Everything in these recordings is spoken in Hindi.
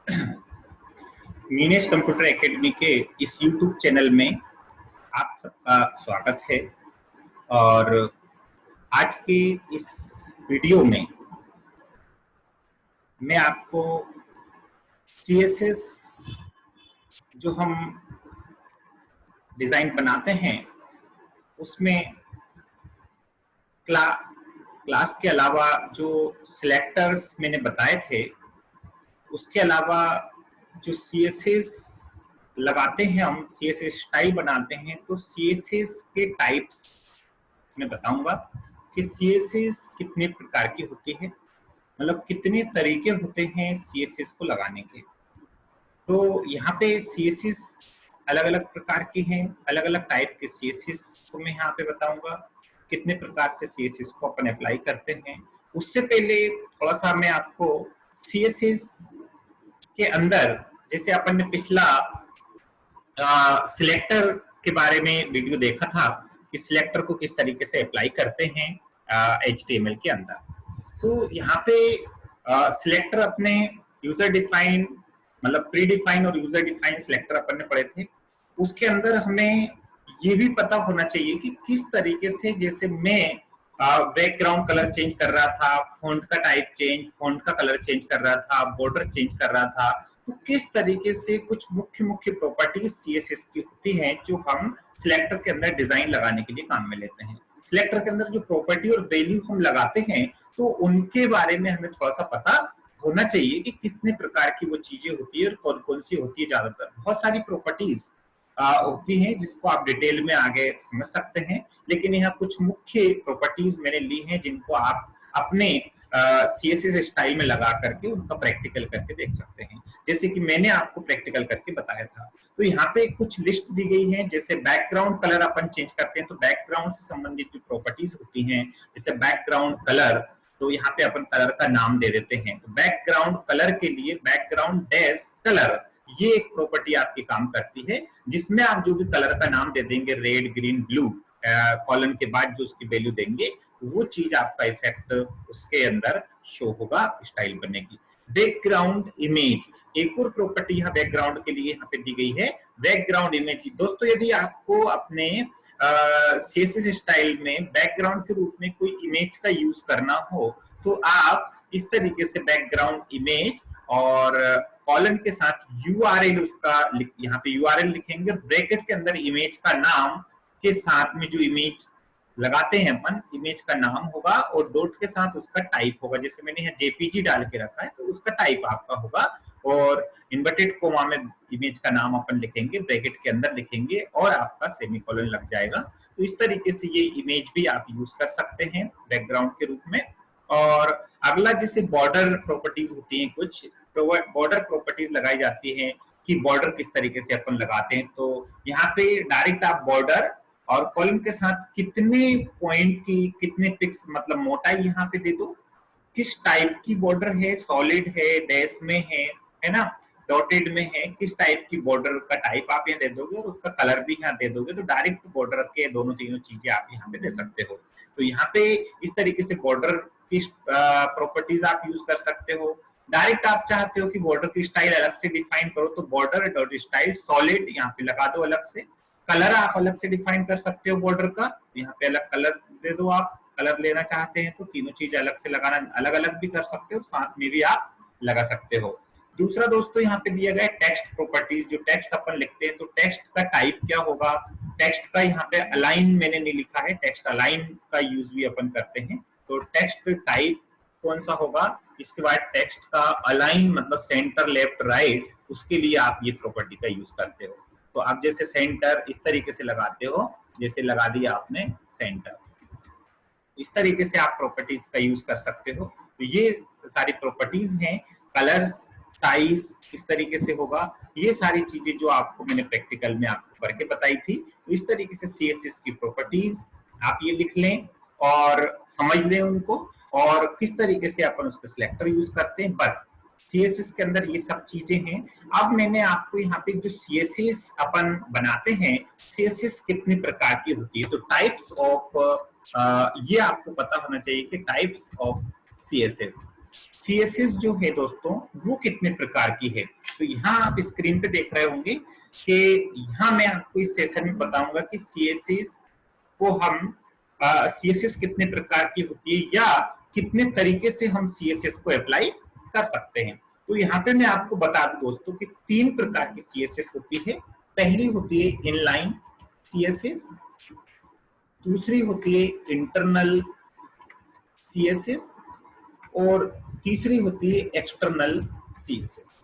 मीनेश कंप्यूटर एकेडमी के इस यूट्यूब चैनल में आप सबका स्वागत है। और आज के इस वीडियो में मैं आपको CSS जो हम डिज़ाइन बनाते हैं उसमें क्लास के अलावा जो सिलेक्टर्स मैंने बताए थे उसके अलावा जो CSS लगाते हैं, हम CSS स्टाइल बनाते हैं, तो CSS के टाइप्स मैं बताऊंगा कि CSS कितने प्रकार की होती है, मतलब कितने तरीके होते हैं CSS को लगाने के। तो यहाँ पे CSS अलग अलग प्रकार के हैं, अलग अलग टाइप के CSS को मैं यहाँ पे बताऊंगा, कितने प्रकार से CSS को अपन अप्लाई करते हैं। उससे पहले थोड़ा सा मैं आपको CSS के अंदर, जैसे अपन ने पिछला सिलेक्टर के बारे में वीडियो देखा था कि सिलेक्टर को किस तरीके से अप्लाई करते हैं HTML के अंदर, तो यहाँ पे सिलेक्टर अपने यूजर डिफाइन, मतलब प्री डिफाइन और यूजर डिफाइन सिलेक्टर अपन ने पढ़े थे। उसके अंदर हमें ये भी पता होना चाहिए कि किस तरीके से, जैसे मैं बैकग्राउंड कलर चेंज कर रहा था, फॉन्ट का टाइप चेंज, फॉन्ट का कलर चेंज कर रहा था, बॉर्डर चेंज कर रहा था, तो किस तरीके से कुछ मुख्य प्रॉपर्टीज CSS की होती हैं जो हम सिलेक्टर के अंदर डिजाइन लगाने के लिए काम में लेते हैं। सिलेक्टर के अंदर जो प्रॉपर्टी और वैल्यू हम लगाते हैं तो उनके बारे में हमें थोड़ा सा पता होना चाहिए कि कितने प्रकार की वो चीजें होती है और कौन कौन सी होती है। ज्यादातर बहुत सारी प्रॉपर्टीज होती हैं जिसको आप डिटेल में आगे समझ सकते हैं, लेकिन यहाँ कुछ मुख्य प्रॉपर्टीज मैंने ली हैं जिनको आप अपने CSS स्टाइल में लगा करके उनका प्रैक्टिकल करके देख सकते हैं, जैसे कि मैंने आपको प्रैक्टिकल करके बताया था। तो यहाँ पे कुछ लिस्ट दी गई है, जैसे बैकग्राउंड कलर अपन चेंज करते हैं तो बैकग्राउंड से संबंधित जो प्रॉपर्टीज होती हैं, जैसे बैकग्राउंड कलर, तो यहाँ पे अपन कलर का नाम दे देते हैं। तो बैकग्राउंड कलर के लिए बैकग्राउंड डैश कलर, ये एक प्रॉपर्टी आपकी काम करती है, जिसमें आप जो भी कलर का नाम दे देंगे, रेड, ग्रीन, ब्लू, कॉलन के बाद जो उसकी वैल्यू देंगे, वो चीज आपका इफेक्ट उसके अंदर शो होगा, स्टाइल बनेगी। बैकग्राउंड इमेज, एक और प्रॉपर्टी यहाँ बैकग्राउंड के लिए यहाँ पे दी गई है, बैकग्राउंड इमेज। दोस्तों यदि आपको अपने CSS स्टाइल में बैकग्राउंड के रूप में कोई इमेज का यूज करना हो तो आप इस तरीके से बैकग्राउंड इमेज और कॉलन के साथ URL उसका यहाँ पे URL लिखेंगे, ब्रैकेट के अंदर इमेज का नाम के साथ में जो इमेज लगाते हैं अपन, इमेज का नाम होगा और डॉट के साथ उसका टाइप होगा। जैसे मैंने यहाँ JPG डाल के रखा है तो उसका टाइप आपका होगा, और इन्वर्टेड कोमा में इमेज का नाम अपन लिखेंगे, ब्रैकेट के अंदर लिखेंगे और आपका सेमीकोलन लग जाएगा। तो इस तरीके से ये इमेज भी आप यूज कर सकते हैं बैकग्राउंड के रूप में। और अगला जैसे बॉर्डर प्रॉपर्टीज होती हैं, कुछ बॉर्डर प्रॉपर्टीज लगाई जाती है कि बॉर्डर किस तरीके से अपन लगाते हैं। तो यहाँ पे डायरेक्ट आप बॉर्डर और कॉलम के साथ कितने पॉइंट की, कितने पिक्स, मतलब मोटाई यहाँ पे दे दो, किस टाइप की बॉर्डर है, सॉलिड है, डैश में है ना, डॉटेड में है, किस टाइप की बॉर्डर का टाइप आप यहाँ दे दोगे और उसका कलर भी यहाँ दे दोगे, तो डायरेक्ट बॉर्डर के दोनों तीनों चीजें आप यहाँ पे दे सकते हो। तो यहाँ पे इस तरीके से बॉर्डर की प्रॉपर्टीज आप यूज कर सकते हो। डायरेक्ट आप चाहते हो कि बॉर्डर की स्टाइल अलग से डिफाइन करो तो बॉर्डर डॉट स्टाइल सॉलिड यहाँ पे लगा दो अलग से। कलर आप अलग से डिफाइन कर सकते हो बॉर्डर का, यहाँ पे अलग कलर दे दो। आप कलर लेना चाहते हैं तो तीनों चीज अलग से लगाना, अलग अलग भी कर सकते हो, साथ में भी आप लगा सकते हो। दूसरा दोस्तों यहाँ पे दिया गया टेक्स्ट प्रॉपर्टीज, जो टेक्स्ट अपन लिखते हैं तो टेक्स्ट का टाइप क्या होगा। टेक्स्ट का यहाँ पे अलाइन मैंने नहीं लिखा है, टेक्स्ट अलाइन का यूज भी अपन करते हैं। तो टेक्स्ट टाइप कौन सा होगा, इसके बाद टेक्स्ट का अलाइन मतलब सेंटर, लेफ्ट, राइट, उसके लिए आप ये प्रॉपर्टी का यूज करते हो। तो आप जैसे सेंटर इस तरीके से लगाते हो, जैसे लगा दिया आपने सेंटर, इस तरीके से आप प्रॉपर्टीज का यूज कर सकते हो। तो ये सारी प्रॉपर्टीज हैं। कलर्स, साइज इस तरीके से होगा, ये सारी चीजें जो आपको मैंने प्रैक्टिकल में आपको करके बताई थी। तो इस तरीके से CSS की प्रॉपर्टीज आप ये लिख लें और समझ लें उनको, और किस तरीके से अपन उसका सिलेक्टर यूज करते हैं, बस CSS के अंदर ये सब चीजें हैं। अब मैंने आपको यहाँ पे जो CSS अपन बनाते हैं, CSS कितनी प्रकार की होती है, तो टाइप्स ऑफ, ये आपको पता होना चाहिए कि टाइप्स ऑफ CSS, CSS जो है दोस्तों वो कितने प्रकार की है। तो यहाँ आप स्क्रीन पे देख रहे होंगे कि यहाँ मैं आपको इस सेशन में बताऊंगा कि CSS को हम CSS कितने प्रकार की होती है या कितने तरीके से हम CSS को अप्लाई कर सकते हैं। तो यहाँ पे मैं आपको बता दूं दोस्तों कि 3 प्रकार की CSS होती है। पहली होती है इनलाइन CSS, दूसरी होती है इंटरनल CSS और तीसरी होती है एक्सटर्नल CSS।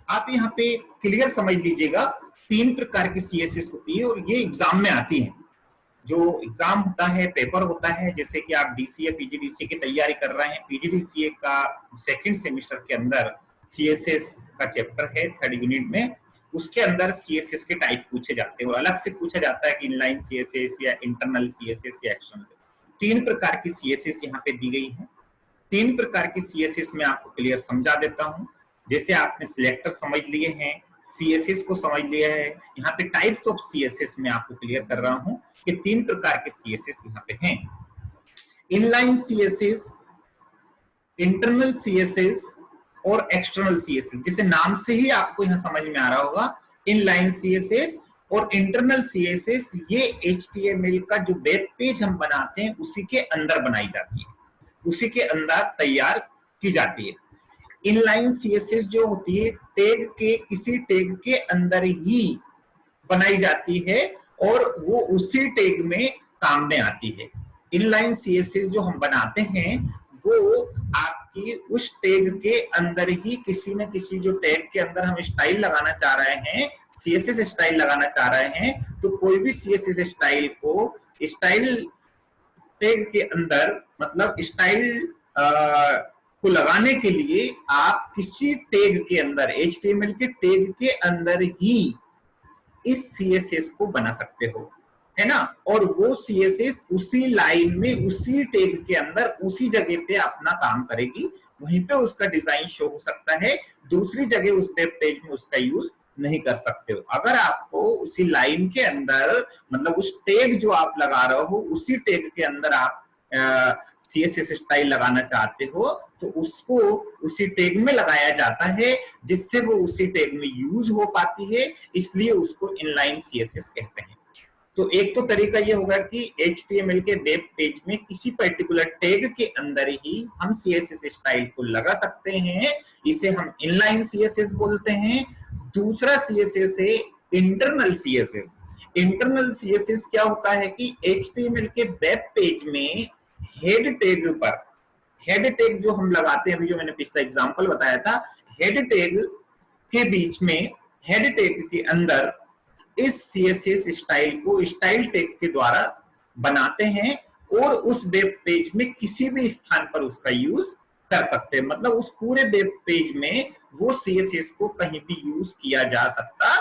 आप यहाँ पे क्लियर समझ लीजिएगा, 3 प्रकार की CSS होती है और ये एग्जाम में आती है। जो एग्जाम होता है, पेपर होता है, जैसे कि आप DCA PGDCA की तैयारी कर रहे हैं, PGDCA का सेकंड सेमेस्टर के अंदर CSS का चैप्टर है 3rd यूनिट में, उसके अंदर CSS के टाइप पूछे जाते हैं और अलग से पूछा जाता है कि इनलाइन CSS या इंटरनल CSS या एक्सटर्नल। 3 प्रकार की CSS यहाँ पे दी गई है। 3 प्रकार की CSS में आपको क्लियर समझा देता हूँ। जैसे आपने सिलेक्टर समझ लिए हैं, CSS को समझ लिया है, यहाँ पे टाइप्स ऑफ CSS में आपको क्लियर कर रहा हूँ कि 3 प्रकार के CSS यहाँ पे हैं। इनलाइन CSS, इंटरनल CSS और एक्सटर्नल CSS। जैसे नाम से ही आपको यहाँ समझ में आ रहा होगा, इनलाइन CSS और इंटरनल CSS ये HTML का जो वेब पेज हम बनाते हैं उसी के अंदर बनाई जाती है, उसी के अंदर तैयार की जाती है। इनलाइन CSS जो होती है टैग के किसी टैग के अंदर ही बनाई जाती है और वो उसी टैग में काम में आती है। इनलाइन CSS जो हम बनाते हैं वो आपकी उस टैग के अंदर ही किसी न किसी, जो टैग के अंदर हम स्टाइल लगाना चाह रहे हैं, CSS स्टाइल लगाना चाह रहे हैं, तो कोई भी CSS स्टाइल को स्टाइल टैग के अंदर, मतलब स्टाइल को लगाने के लिए आप किसी टैग के अंदर, HTML के टैग के अंदर ही इस CSS को बना सकते हो, है ना। और वो CSS उसी लाइन में, उसी टैग के अंदर, उसी जगह पे अपना काम करेगी, वहीं पे उसका डिजाइन शो हो सकता है, दूसरी जगह उस वेब पेज में उसका यूज नहीं कर सकते हो। अगर आपको उसी लाइन के अंदर, मतलब उस टैग जो आप लगा रहे हो उसी टैग के अंदर आप CSS स्टाइल लगाना चाहते हो तो उसको उसी टैग में लगाया जाता है, जिससे वो उसी टैग में यूज हो पाती है, इसलिए उसको इनलाइन CSS कहते हैं। तो एक तो तरीका ये होगा कि HTML के वेब पेज में किसी पर्टिकुलर टैग के अंदर ही हम CSS स्टाइल को लगा सकते हैं, इसे हम इनलाइन CSS बोलते हैं। दूसरा CSS है इंटरनल CSS। इंटरनल CSS क्या होता है कि HTML के वेब पेज में हेड टैग पर, हेड टैग जो हम लगाते हैं, अभी जो मैंने पिछला एग्जांपल बताया था, हेड टैग के बीच में, हेड टैग के अंदर इस CSS स्टाइल को स्टाइल टैग के द्वारा बनाते हैं और उस वेब पेज में किसी भी स्थान पर उसका यूज कर सकते हैं। मतलब उस पूरे वेब पेज में वो CSS को कहीं भी यूज किया जा सकता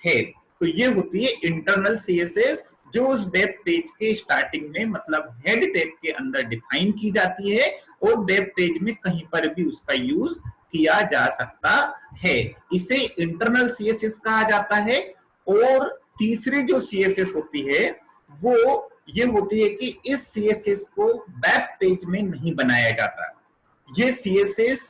है। तो ये होती है इंटरनल CSS, जो उस वेब पेज के स्टार्टिंग में, मतलब हेड टैग के अंदर डिफाइन की जाती है और वेब पेज में कहीं पर भी उसका यूज किया जा सकता है। इसे इंटरनल CSS कहा जाता है। और तीसरी जो CSS होती है वो ये होती है कि इस CSS को वेब पेज में नहीं बनाया जाता। ये CSS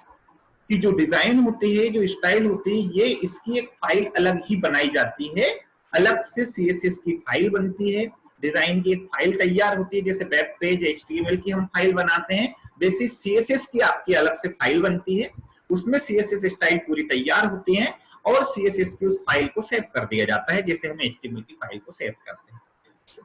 की जो डिजाइन होती है, जो स्टाइल होती है, ये इसकी एक फाइल अलग ही बनाई जाती है, अलग से CSS की फाइल बनती है, डिजाइन की एक फाइल तैयार होती है। जैसे वेब पेज HTML की हम फाइल बनाते हैं, वैसे CSS की आपकी अलग से फाइल बनती है, उसमें CSS स्टाइल पूरी तैयार होती है और CSS की उस फाइल को सेव कर दिया जाता है, जैसे हम HTML की फाइल को सेव करते हैं।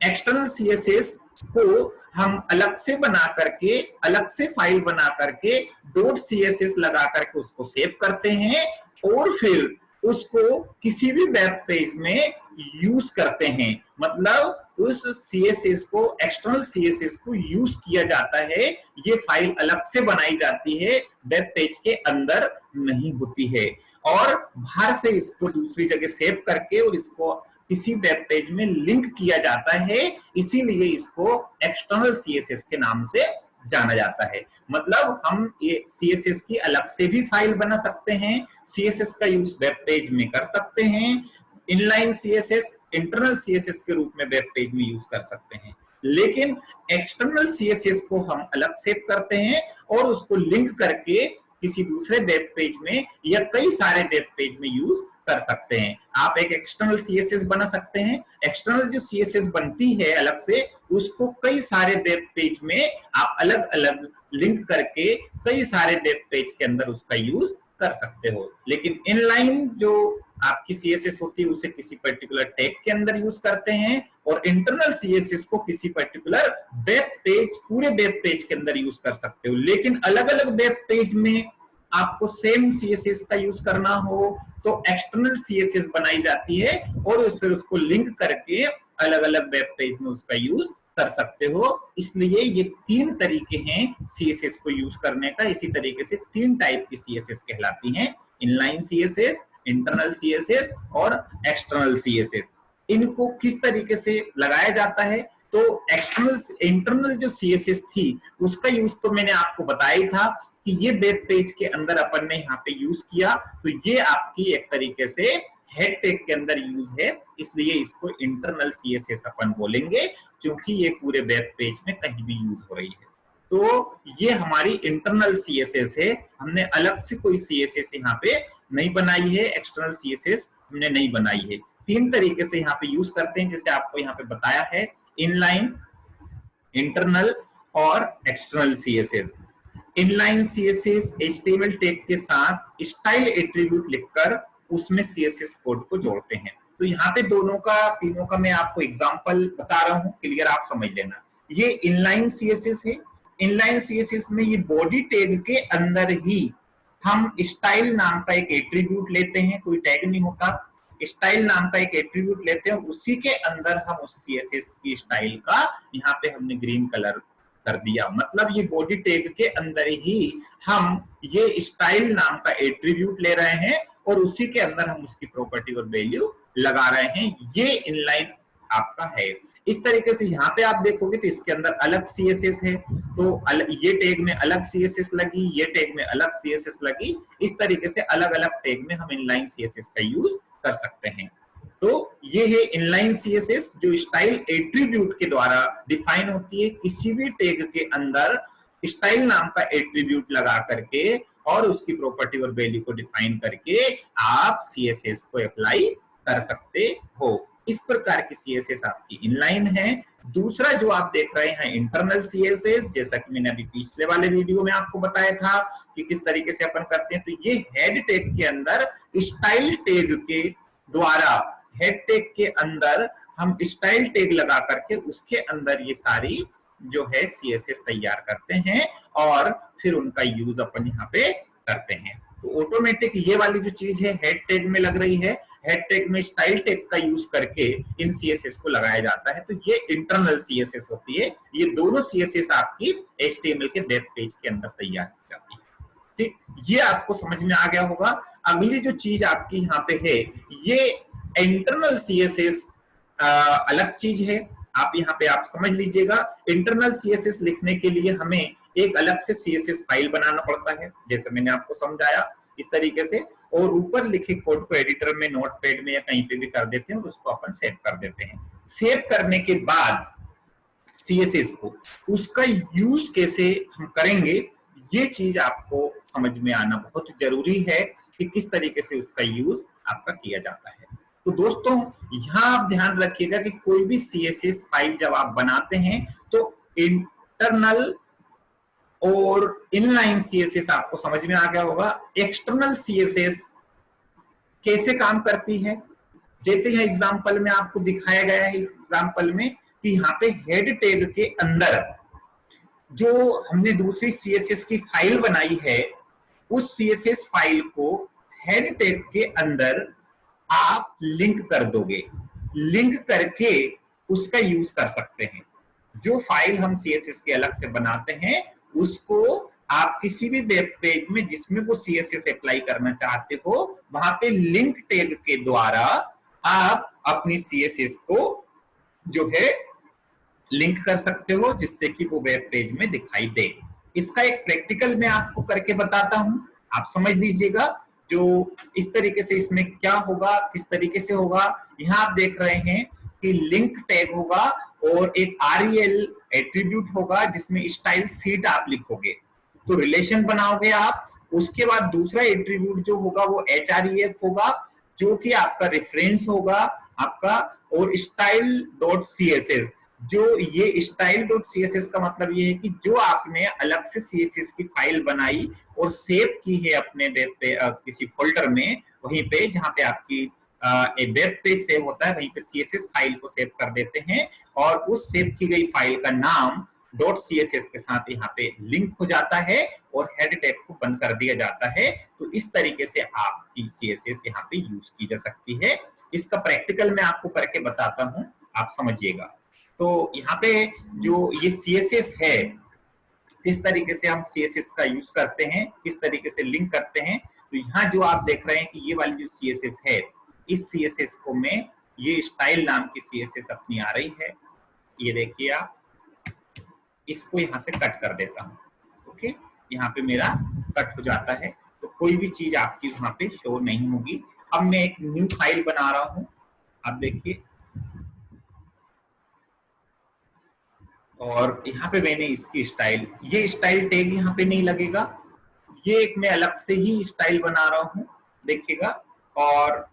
एक्सटर्नल CSS को हम अलग से बना करके, अलग से फाइल बना करके .css लगा करके उसको सेव करते हैं और फिर उसको किसी भी वेब पेज में यूज करते हैं। मतलब उस CSS को, एक्सटर्नल CSS को यूज किया जाता है, ये फाइल अलग से बनाई जाती है, वेब पेज के अंदर नहीं होती है, और बाहर से इसको दूसरी जगह सेव करके और इसको किसी वेब पेज में लिंक किया जाता है, इसीलिए इसको एक्सटर्नल CSS के नाम से जाना जाता है। मतलब हम ये CSS की अलग से भी फाइल बना सकते हैं, CSS का यूज वेब पेज में कर सकते हैं, इनलाइन CSS इंटरनल CSS के रूप में वेब पेज में यूज कर सकते हैं। लेकिन एक्सटर्नल सीएसएस को हम अलग सेव करते हैं और उसको लिंक करके किसी दूसरे वेब पेज में या कई सारे वेब पेज में यूज कर सकते हैं। आप एक एक्सटर्नल सीएसएस बना सकते हैं। एक्सटर्नल जो सीएसएस बनती है अलग से, उसको कई सारे वेब पेज में आप अलग अलग लिंक करके कई सारे वेब पेज के अंदर उसका यूज कर सकते हो। लेकिन इनलाइन जो आपकी सीएसएस होती है उसे किसी पर्टिकुलर टैग के अंदर यूज करते हैं और इंटरनल सीएसएस को किसी पर्टिकुलर वेब पेज, पूरे वेब पेज के अंदर यूज कर सकते हो। लेकिन अलग अलग वेब पेज में आपको सेम सीएसएस का यूज करना हो तो एक्सटर्नल सीएसएस बनाई जाती है और फिर उसको लिंक करके अलग अलग वेब पेज में उसका यूज कर सकते हो। इसलिए ये 3 तरीके हैं सीएसएस को यूज करने का। इसी तरीके से 3 टाइप की सीएसएस कहलाती हैं, इनलाइन सीएसएस, इंटरनल सीएसएस और एक्सटर्नल सीएसएस। इनको किस तरीके से लगाया जाता है, तो एक्सटर्नल इंटरनल जो सीएसएस थी उसका यूज तो मैंने आपको बताया ही था कि ये वेब पेज के अंदर अपन ने यहाँ पे यूज किया, तो ये आपकी एक तरीके से हेड टैग के अंदर यूज है, इसलिए इसको इंटरनल सीएसएस अपन बोलेंगे क्योंकि ये पूरे वेब पेज में कहीं भी यूज हो रही है। तो ये हमारी इंटरनल सीएसएस है। हमने अलग से कोई सीएसएस यहाँ पे नहीं बनाई है, एक्सटर्नल सीएसएस हमने नहीं बनाई है। 3 तरीके से यहाँ पे यूज करते हैं, जैसे आपको यहाँ पे बताया है, इनलाइन, इंटरनल और external CSS. Inline CSS HTML tag के साथ स्टाइल एट्रीब्यूट लिखकर उसमें सीएसएस कोड को जोड़ते हैं। तो यहाँ पे तीनों का मैं आपको एग्जांपल बता रहा हूँ, क्लियर आप समझ लेना। ये इनलाइन सीएसएस है। इनलाइन सीएसएस में ये बॉडी टैग के अंदर ही हम स्टाइल नाम का एक एट्रीब्यूट लेते हैं, कोई टैग नहीं होता, स्टाइल नाम का एक एट्रीब्यूट लेते हैं, उसी के अंदर हम उस सीएसएस की स्टाइल का यहाँ पे हमने ग्रीन कलर कर दिया। मतलब ये बॉडी टैग के अंदर ही हम ये स्टाइल नाम का एट्रीब्यूट ले रहे हैं और उसी के अंदर हम उसकी प्रॉपर्टी और वैल्यू लगा रहे हैं। ये इनलाइन आपका है। इस तरीके से यहाँ पे आप देखोगे तो इसके अंदर अलग सीएसएस है, तो ये टैग में अलग सीएसएस लगी, ये टैग में अलग सीएसएस लगी। इस तरीके से अलग अलग टैग में हम इनलाइन सीएसएस का यूज कर सकते हैं। तो ये है इनलाइन सीएसएस जो स्टाइल एट्रीब्यूट के द्वारा डिफाइन होती है। किसी भी टैग के अंदर स्टाइल नाम का एट्रीब्यूट लगा करके और उसकी प्रॉपर्टी और वैल्यू को डिफाइन करके आप सीएसएस को अप्लाई कर सकते हो। इस प्रकार की सीएसएस आपकी इनलाइन है। दूसरा जो आप देख रहे हैं इंटरनल सीएसएस, जैसा कि मैंने अभी पिछले वाले वीडियो में आपको बताया था कि किस तरीके से अपन करते हैं। तो ये हेड टैग के अंदर स्टाइल टैग के द्वारा, हेड टैग के अंदर हम स्टाइल टैग लगा करके उसके अंदर ये सारी जो है सीएसएस तैयार करते हैं और फिर उनका यूज अपन यहाँ पे करते हैं। तो ऑटोमेटिक ये वाली जो चीज है हेड टैग में लग रही है, हेड टैग में स्टाइल टैग का यूज करके इन सीएसएस को लगाया जाता है। तो ये इंटरनल सीएसएस होती है। ये दोनों सीएसएस आपकी एचटीएमएल के वेब पेज के अंदर तैयार की जाती है। ठीक, ये आपको समझ में आ गया होगा। अगली जो चीज आपकी यहाँ पे है, ये इंटरनल सीएसएस अलग चीज है। आप यहाँ पे आप समझ लीजिएगा, इंटरनल सीएसएस लिखने के लिए हमें एक अलग से सीएसएस फाइल बनाना पड़ता है, जैसे मैंने आपको समझाया इस तरीके से, और ऊपर लिखे कोड को एडिटर में, नोटपैड में या कहीं पे भी कर देते हैं और उसको अपन सेव कर देते हैं। सेव करने के बाद सीएसएस को उसका यूज कैसे हम करेंगे, ये चीज आपको समझ में आना बहुत जरूरी है कि किस तरीके से उसका यूज आपका किया जाता है। तो दोस्तों यहाँ आप ध्यान रखिएगा कि कोई भी सीएसएस फाइल जब आप बनाते हैं तो इंटरनल और इनलाइन सीएसएस आपको समझ में आ गया होगा। एक्सटर्नल सीएसएस कैसे काम करती है, जैसे यह एग्जांपल में आपको दिखाया गया है, इस एग्जांपल में कि यहाँ पे हेड टैग के अंदर जो हमने दूसरी सीएसएस की फाइल बनाई है, उस सीएसएस फाइल को हेड टैग के अंदर आप लिंक कर दोगे, लिंक करके उसका यूज कर सकते हैं। जो फाइल हम सीएसएस के अलग से बनाते हैं उसको आप किसी भी वेब पेज में जिसमें वो सीएसएस अप्लाई करना चाहते हो, वहां पे लिंक टैग के द्वारा आप अपनी सीएसएस को जो है लिंक कर सकते हो, जिससे कि वो वेब पेज में दिखाई दे। इसका एक प्रैक्टिकल मैं आपको करके बताता हूं, आप समझ लीजिएगा। जो इस तरीके से इसमें क्या होगा, किस तरीके से होगा, यहाँ आप देख रहे हैं कि लिंक टैग होगा और एक REL एट्रीब्यूट होगा जिसमें स्टाइल सीट आप लिखोगे, तो रिलेशन बनाओगे आप। उसके बाद दूसरा एट्रीब्यूट जो होगा वो HREF होगा, जो कि आपका रेफरेंस होगा आपका, और स्टाइल डॉट CSS, जो ये स्टाइल डॉट CSS का मतलब ये है कि जो आपने अलग से CSS की फाइल बनाई और सेव की है अपने वेब पे किसी फोल्डर में, वहीं पे जहां पे आपकी वेब पेज सेव होता है वहीं पे CSS फाइल को सेव कर देते हैं, और उस सेव की गई फाइल का नाम डॉट CSS के साथ यहाँ पे लिंक हो जाता है और हेड टैग को बंद कर दिया जाता है। तो इस तरीके से आपकी CSS यहाँ पे यूज की जा सकती है। इसका प्रैक्टिकल मैं आपको करके बताता हूँ, आप समझिएगा। तो यहाँ पे जो ये CSS है, किस तरीके से हम CSS का यूज करते हैं, किस तरीके से लिंक करते हैं, तो यहाँ जो आप देख रहे हैं कि ये वाली जो CSS है, इस CSS को मैं, ये स्टाइल नाम की CSS अपनी आ रही है, ये देखिए आप, इसको यहाँ से कट कर देता हूँ। ओके, यहाँ पे मेरा कट हो जाता है, तो कोई भी चीज आपकी वहां पे शो नहीं होगी। अब मैं एक न्यू फाइल बना रहा हूँ, आप देखिए, और यहाँ पे मैंने इसकी स्टाइल, ये स्टाइल टैग यहाँ पे नहीं लगेगा, ये एक मैं अलग से ही स्टाइल बना रहा हूँ, देखिएगा। और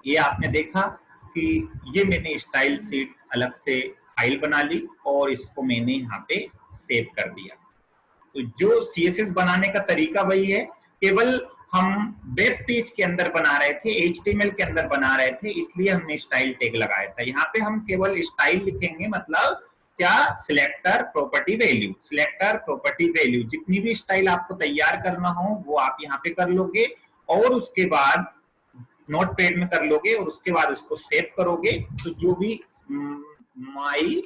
ये आपने देखा कि ये मैंने स्टाइल सीट अलग से फाइल बना ली और इसको मैंने यहाँ पे सेव कर दिया। तो जो CSS बनाने का तरीका वही है, केवल हम वेब पेज के अंदर बना रहे थे, HTML के अंदर बना रहे थे, इसलिए हमने स्टाइल टैग लगाया था। यहाँ पे हम केवल स्टाइल लिखेंगे, मतलब क्या, selector property value, selector property value, जितनी भी स्टाइल आपको तैयार करना हो वो आप यहाँ पे कर लोगे, और उसके बाद नोटपैड में कर लोगे, और उसके बाद उसको सेव करोगे। तो जो भी माई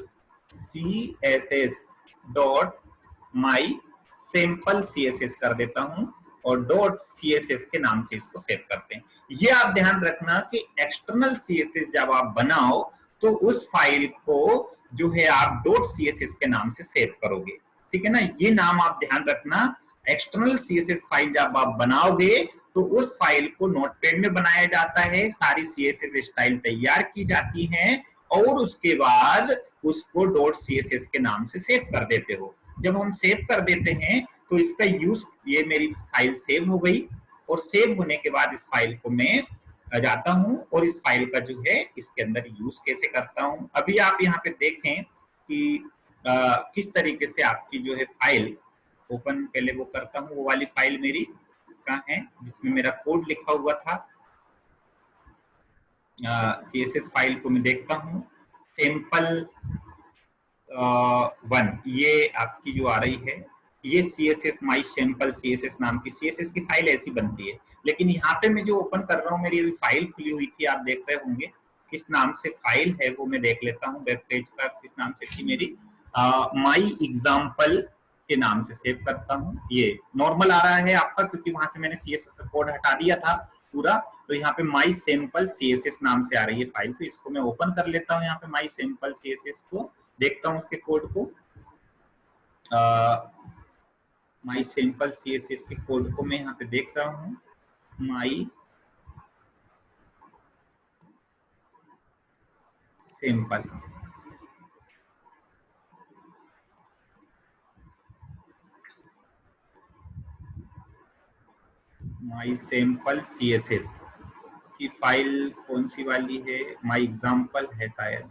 CSS डॉट माई सैंपल CSS कर देता हूं और डॉट CSS के नाम से इसको सेव करते हैं। ये आप ध्यान रखना कि एक्सटर्नल CSS जब आप बनाओ तो उस फाइल को जो है आप डॉट CSS के नाम से सेव करोगे, ठीक है ना, ये नाम आप ध्यान रखना। एक्सटर्नल CSS फाइल जब आप बनाओगे तो उस फाइल को नोटपैड में बनाया जाता है, सारी CSS स्टाइल तैयार की जाती हैं, और उसके बाद उसको डॉट CSS के नाम से सेव कर देते हो। जब हम सेव कर देते हैं तो इसका यूज, ये मेरी फाइल सेव हो गई, और सेव होने के बाद इस फाइल को मैं जाता हूं और इस फाइल का जो है इसके अंदर यूज कैसे करता हूं। अभी आप यहाँ पे देखें कि किस तरीके से आपकी जो है फाइल ओपन, पहले वो करता हूँ, वो वाली फाइल मेरी कहाँ है जिसमें मेरा कोड लिखा हुआ था। CSS फाइल को मैं देखता हूँ, सैंपल 1, ये आपकी जो आ रही है, ये CSS माई सैंपल CSS नाम की CSS की फाइल ऐसी बनती है। लेकिन यहाँ पे मैं जो ओपन कर रहा हूँ, मेरी अभी फाइल खुली हुई थी, आप देख रहे होंगे किस नाम से फाइल है वो मैं देख लेता हूँ, वेब पेज का किस नाम से थी मेरी, माई एग्जाम्पल के नाम से सेव करता हूँ। ये नॉर्मल आ रहा है आपका, क्योंकि वहां से मैंने CSS का कोड हटा दिया था पूरा, तो यहाँ पे माई सैंपल CSS नाम से आ रही है फाइल। तो इसको मैं ओपन कर लेता हूँ, यहाँ पे माई सैंपल CSS को देखता हूँ, उसके कोड को, माई सैंपल CSS के कोड को मैं यहाँ पे देख रहा हूँ, माई सैंपल, माई सैंपल CSS की फाइल कौन सी वाली है, माई एग्जाम्पल है शायद,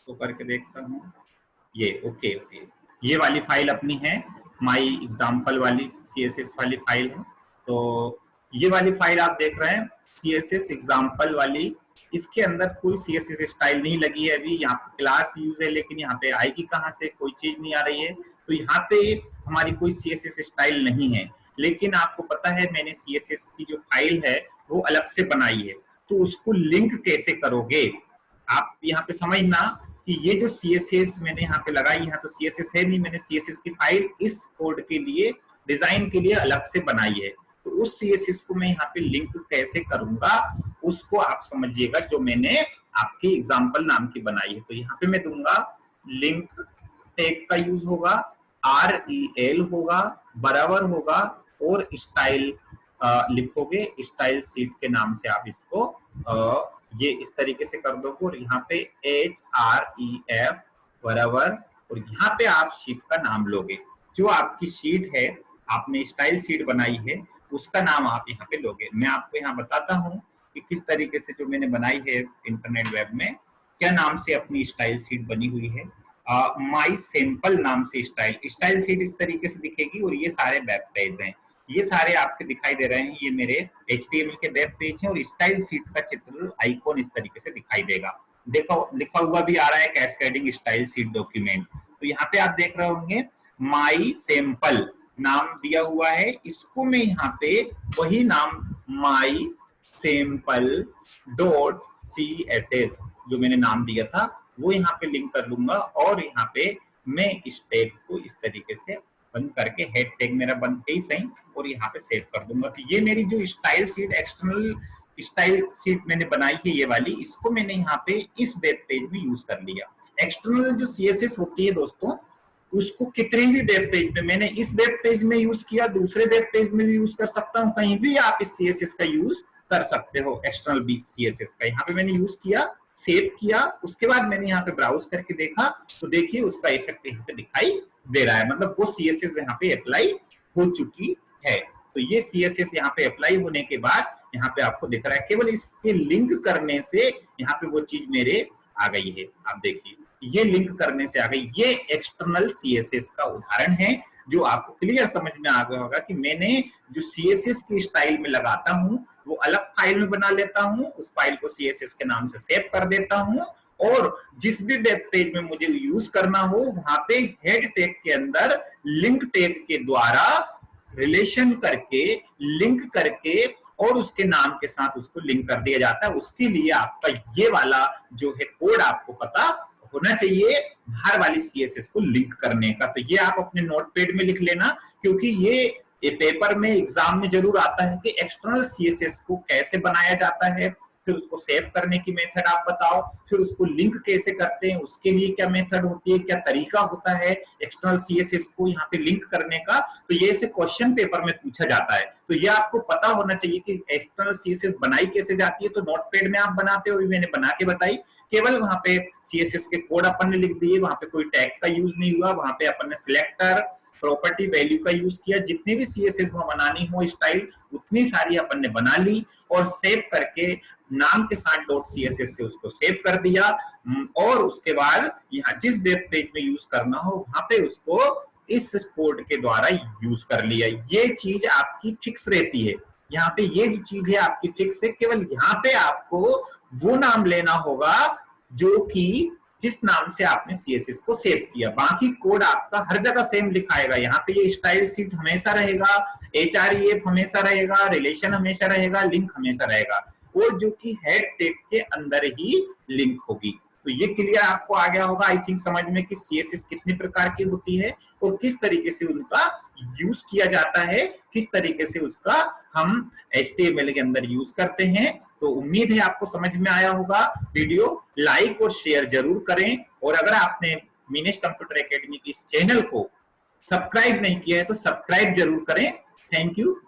तो करके देखता हूँ, ये ओके ओके, ये वाली फाइल अपनी है, माई एग्जाम्पल वाली CSS वाली फाइल है। तो ये वाली फाइल आप देख रहे हैं CSS एग्जाम्पल वाली, इसके अंदर कोई CSS स्टाइल नहीं लगी है अभी, यहाँ पे क्लास यूज है, लेकिन यहाँ पे आएगी कहाँ से, कोई चीज नहीं आ रही है। तो यहाँ पे हमारी कोई CSS स्टाइल नहीं है, लेकिन आपको पता है मैंने CSS की जो फाइल है वो अलग से बनाई है, तो उसको लिंक कैसे करोगे आप यहाँ पे समझना कि ये जो CSS मैंने यहाँ पे लगाई, यहाँ तो CSS है नहीं, मैंने CSS की फाइल इस कोड के लिए, डिजाइन के लिए अलग से बनाई है, तो उस CSS को मैं यहाँ पे लिंक कैसे करूंगा उसको आप समझिएगा, जो मैंने आपकी एग्जाम्पल नाम की बनाई है। तो यहाँ पे मैं दूंगा लिंक टैग का यूज होगा, REL होगा, बराबर होगा, और स्टाइल लिखोगे, स्टाइल सीट के नाम से आप इसको ये इस तरीके से कर दोगे और यहाँ पे HREF बराबर, और यहाँ पे आप शीट का नाम लोगे। जो आपकी शीट है, आपने स्टाइल शीट बनाई है, उसका नाम आप यहाँ पे लोगे। मैं आपको यहाँ बताता हूँ कि किस तरीके से जो मैंने बनाई है इंटरनेट वेब में, क्या नाम से अपनी स्टाइल शीट बनी हुई है। माई सैंपल नाम से स्टाइल शीट इस तरीके से दिखेगी, और ये सारे वेब पेज हैं, ये सारे आपके दिखाई दे रहे हैं, ये मेरे HTML के वेब पेज हैं, और स्टाइल शीट का चित्र आइकॉन इस तरीके से दिखाई देगा। देखो लिखा हुआ भी आ रहा है कैस्केडिंग स्टाइल शीट डॉक्यूमेंट। तो यहाँ पे आप देख रहे होंगे माई सैंपल नाम दिया हुआ है, इसको मैं यहाँ पे वही नाम माई सैंपल डॉट CSS जो मैंने नाम दिया था वो यहाँ पे लिंक कर लूंगा, और यहाँ पे मैं इस टैग को इस तरीके से बंद करके, हेड टैग मेरा बंद के ही सही, और यहाँ पे सेव कर दूंगा। तो ये मेरी जो style sheet, external style sheet मैंने बनाई है ये वाली, इसको मैंने यहाँ पे इस वेब पेज में यूज कर लिया। एक्सटर्नल जो CSS होती है दोस्तों, उसको कितने भी वेब पेज में, मैंने इस वेब पेज में यूज किया, दूसरे वेब पेज में भी यूज कर सकता हूँ, कहीं भी आप इस CSS का यूज कर सकते हो। एक्सटर्नल CSS का यहाँ पे मैंने यूज किया, सेव किया, उसके बाद मैंने यहाँ पे ब्राउज करके देखा, तो देखिए उसका इफेक्ट यहाँ पे दिखाई दे रहा है, मतलब वो CSS यहाँ पे अप्लाई हो चुकी है। तो ये CSS यहाँ पे अप्लाई होने के बाद यहाँ पे आपको दिख रहा है, केवल इसके लिंक करने से यहाँ पे वो चीज मेरे आ गई है। आप देखिए ये लिंक करने से आ गई। ये एक्सटर्नल CSS का उदाहरण है जो आपको क्लियर समझ में आ गया होगा कि मैंने जो CSS की स्टाइल में लगाता हूँ वो अलग फाइल में बना लेता हूँ, उस फाइल को CSS के नाम से सेव कर देता हूँ, और जिस भी वेब पेज में मुझे यूज करना हो वहां पे हेड टैग के अंदर लिंक टैग के द्वारा रिलेशन करके, लिंक करके, और उसके नाम के साथ उसको लिंक कर दिया जाता है। उसके लिए आपका ये वाला जो है कोड आपको पता होना चाहिए, बाहर वाली CSS को लिंक करने का। तो ये आप अपने नोटपैड में लिख लेना, क्योंकि ये पेपर में एग्जाम में जरूर आता है कि एक्सटर्नल CSS को कैसे बनाया जाता है, फिर उसको सेव करने की मेथड आप बताओ, फिर उसको लिंक कैसे करते हैं, उसके लिए क्या मेथड होती है, क्या तरीका होता है एक्सटर्नल CSS को यहाँ पे लिंक करने का। तो ये से क्वेश्चन पेपर में पूछा जाता है, तो ये आपको पता होना चाहिए कि एक्सटर्नल CSS बनाई कैसे जाती है। तो नोटपैड में आप बनाते हो, मैंने बना के बताई, केवल वहां पे CSS के कोड अपन ने लिख दिए, वहां पे कोई टैग का यूज नहीं हुआ, वहां पे अपन ने सिलेक्टर, प्रॉपर्टी, वैल्यू का यूज किया, जितनी भी CSS में बनानी हो स्टाइल उतनी सारी अपन ने बना ली, और सेव करके नाम के साथ .css से उसको सेव कर दिया, और उसके बाद यहाँ जिस वेब पेज में यूज करना हो वहां पे उसको इस कोड के द्वारा यूज कर लिया। ये चीज आपकी फिक्स रहती है, यहाँ पे ये जो चीज है आपकी फिक्स है, केवल यहाँ पे आपको वो नाम लेना होगा जो कि जिस नाम से आपने CSS को सेव किया, बाकी कोड आपका हर जगह सेम लिखाएगा। यहाँ पे ये स्टाइल शीट हमेशा रहेगा, HREF हमेशा रहेगा, रिलेशन हमेशा रहेगा, लिंक हमेशा रहेगा, और जो कि हेड टैग के अंदर ही लिंक होगी। तो ये क्लियर आपको आ गया होगा आई थिंक समझ में कि CSS कितने प्रकार की होती है और किस तरीके से उनका यूज किया जाता है, किस तरीके से उसका हम HTML के अंदर यूज करते हैं। तो उम्मीद है आपको समझ में आया होगा। वीडियो लाइक और शेयर जरूर करें, और अगर आपने मिनेश कंप्यूटर एकेडमी की इस चैनल को सब्सक्राइब नहीं किया है तो सब्सक्राइब जरूर करें। Thank you.